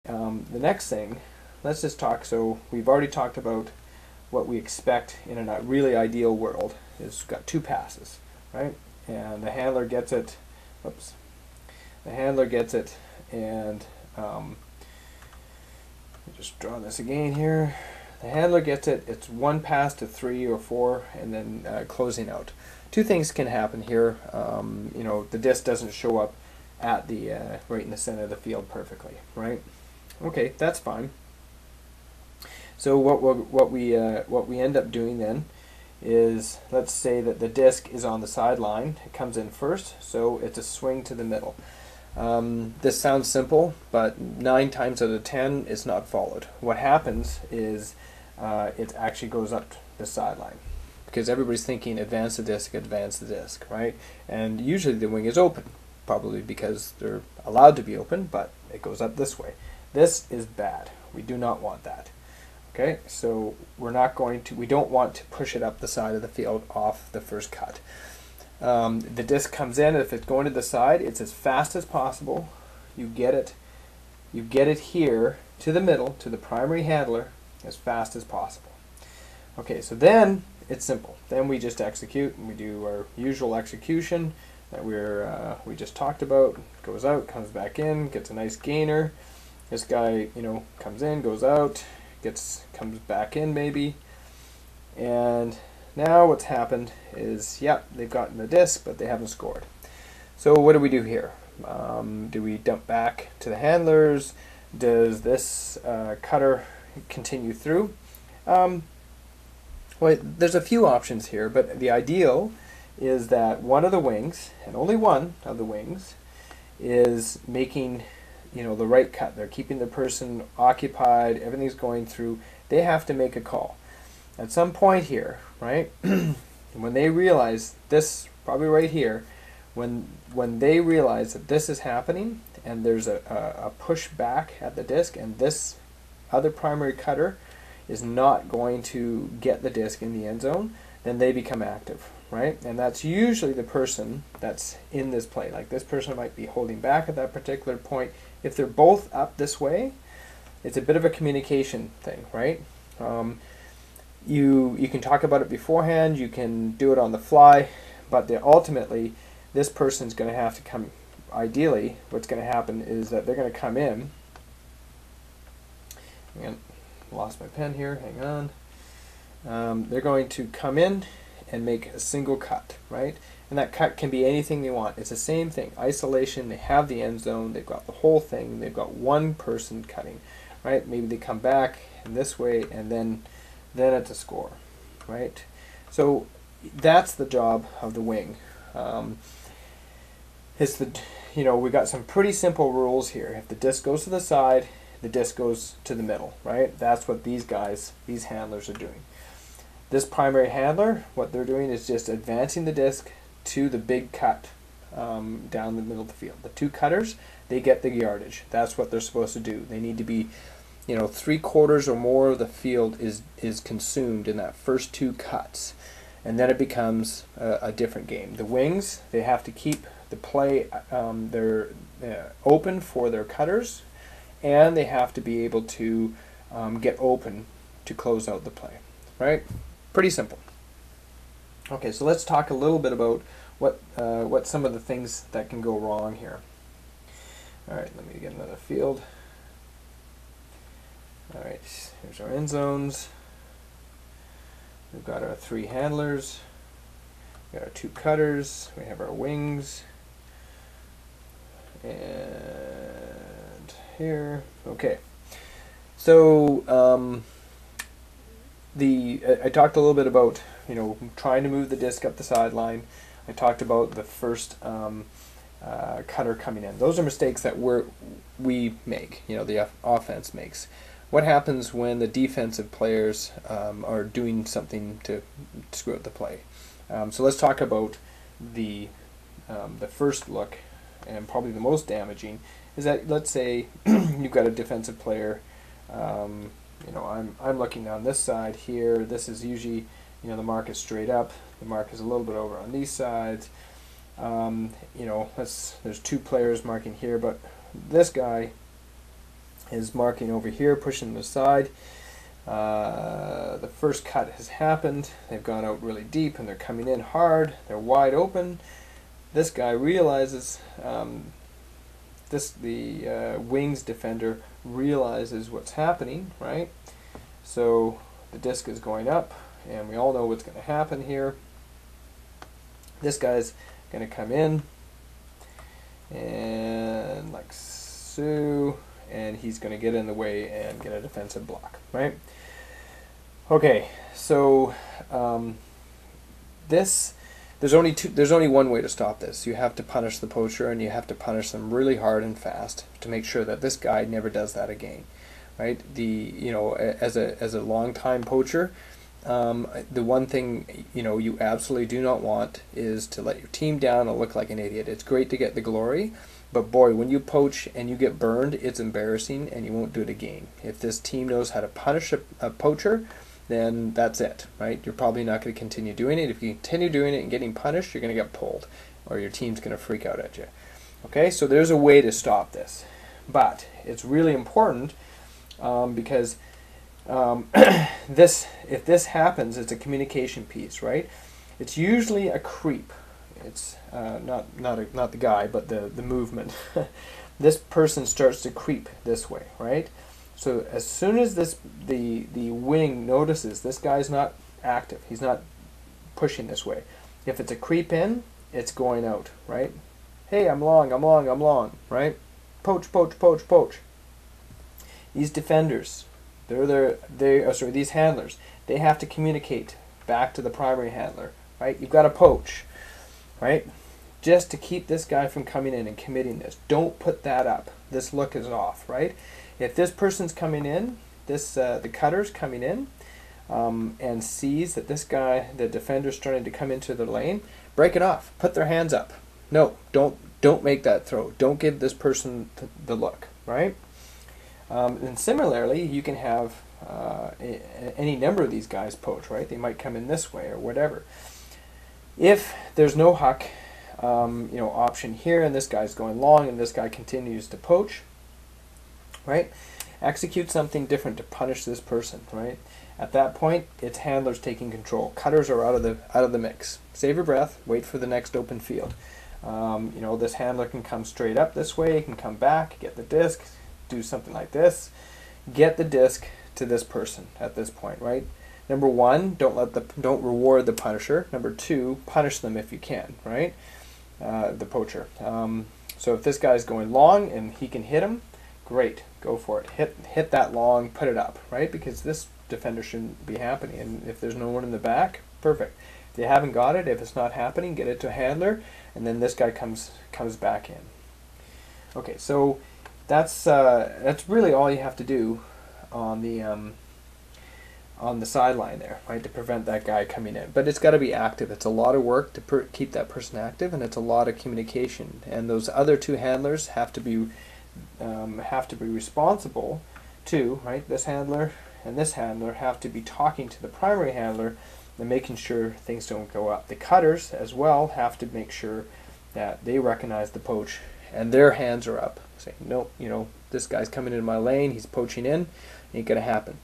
The next thing, let's just talk. So we've already talked about what we expect in a really ideal world. It's got two passes, right? And the handler gets it. Oops. The handler gets it, and just draw this again here. The handler gets it. It's one pass to 3 or 4, and then closing out. Two things can happen here. The disc doesn't show up at the right in the center of the field perfectly, right? Okay, that's fine. So what we end up doing then is, let's say that the disc is on the sideline. It comes in first, so it's a swing to the middle. This sounds simple, but 9 times out of 10 it's not followed. What happens is it actually goes up the sideline because everybody's thinking advance the disc, right? And usually the wing is open, probably because they're allowed to be open, but it goes up this way. This is bad. We do not want that. Okay, so we don't want to push it up the side of the field off the first cut. The disc comes in. If it's going to the side, it's as fast as possible. You get it here to the middle, to the primary handler, as fast as possible. Okay, so then it's simple. Then we just execute, and we do our usual execution that we just talked about. Goes out, comes back in, gets a nice gainer. This guy, comes in, goes out, comes back in maybe, and now what's happened is, they've gotten the disc, but they haven't scored. So what do we do here? Do we dump back to the handlers? Does this cutter continue through? Well, there's a few options here, but the ideal is that one of the wings, and only one of the wings, is making the right cut. They're keeping the person occupied, everything's going through. They have to make a call. At some point here, right, when they realize this, probably right here, when they realize that this is happening and there's a push back at the disc and this other primary cutter is not going to get the disc in the end zone, then they become active, right? And that's usually the person that's in this play. Like this person might be holding back at that particular point. If they're both up this way, it's a bit of a communication thing, right? You can talk about it beforehand, you can do it on the fly, but ultimately this person's going to have to come. Ideally, what's going to happen is that they're going to come in. Again, lost my pen here, hang on. They're going to come in and make a single cut, right? And that cut can be anything they want. It's the same thing. Isolation, they have the end zone, they've got the whole thing, they've got one person cutting, right? Maybe they come back in this way and then it's a score, right? So that's the job of the wing. We got some pretty simple rules here. If the disc goes to the side, the disc goes to the middle, right? That's what these handlers are doing. This primary handler, what they're doing is just advancing the disc to the big cut down the middle of the field. The two cutters, they get the yardage. That's what they're supposed to do. They need to be, 3/4 or more of the field is consumed in that first two cuts, and then it becomes a different game. The wings, they have to keep the play they're open for their cutters, and they have to be able to get open to close out the play, right? Pretty simple. Okay, so let's talk a little bit about what some of the things that can go wrong here. All right, let me get another field. All right, here's our end zones. We've got our 3 handlers. We got our 2 cutters. We have our wings. And here, okay. So I talked a little bit about trying to move the disc up the sideline. I talked about the first cutter coming in. Those are mistakes that we make. The offense makes. What happens when the defensive players are doing something to screw up the play? So let's talk about the first look, and probably the most damaging is that, let's say you've got a defensive player. I'm looking down this side here. This is usually, the mark is straight up. The mark is a little bit over on these sides. There's 2 players marking here, but this guy is marking over here, pushing them aside. The first cut has happened. They've gone out really deep and they're coming in hard. They're wide open. This guy realizes, the wings defender realizes what's happening, right? So the disc is going up, and we all know what's going to happen here. This guy's going to come in, and like so, and he's going to get in the way and get a defensive block, right? Okay, so there's only one way to stop this. You have to punish the poacher, and you have to punish them really hard and fast to make sure that this guy never does that again, right? As a long-time poacher, the one thing you absolutely do not want is to let your team down and look like an idiot. It's great to get the glory, but boy, when you poach and you get burned, it's embarrassing, and you won't do it again. If this team knows how to punish a poacher, then that's it, right? You're probably not going to continue doing it. If you continue doing it and getting punished, you're going to get pulled, or your team's going to freak out at you. Okay, so there's a way to stop this, but it's really important because if this happens, it's a communication piece, right? It's usually a creep. It's not the guy, but the movement. This person starts to creep this way, right? So as soon as the wing notices this guy's not active, he's not pushing this way. If it's a creep in, it's going out, right? Hey, I'm long, right? Poach, poach, poach, poach. These defenders, these handlers, they have to communicate back to the primary handler, right? You've got to poach, right? Just to keep this guy from coming in and committing this. Don't put that up. This look is off, right? If this person's coming in, the cutter's coming in, and sees that this guy, the defender's starting to come into the lane, break it off. Put their hands up. No, don't make that throw. Don't give this person the look, right? And similarly, you can have any number of these guys poach, right? They might come in this way or whatever. If there's no huck, option here, and this guy's going long, and this guy continues to poach, right? Execute something different to punish this person, right? At that point, it's handlers taking control. Cutters are out of the mix. Save your breath. Wait for the next open field. This handler can come straight up this way. He can come back, get the disc, do something like this. Get the disc to this person at this point, right? Number one, don't reward the punisher. Number two, punish them if you can, right? The poacher. So if this guy's going long and he can hit him, great, go for it. Hit that long, put it up, right? Because this defender shouldn't be happening. And if there's no one in the back, perfect. If you haven't got it, if it's not happening, get it to a handler, and then this guy comes back in. Okay, so that's really all you have to do on the sideline there, right, to prevent that guy coming in. But it's got to be active. It's a lot of work to keep that person active, and it's a lot of communication. And those other two handlers have to be responsible too, right? This handler and this handler have to be talking to the primary handler and making sure things don't go up. The cutters as well have to make sure that they recognize the poach and their hands are up, saying, no, this guy's coming into my lane, he's poaching in, ain't gonna happen.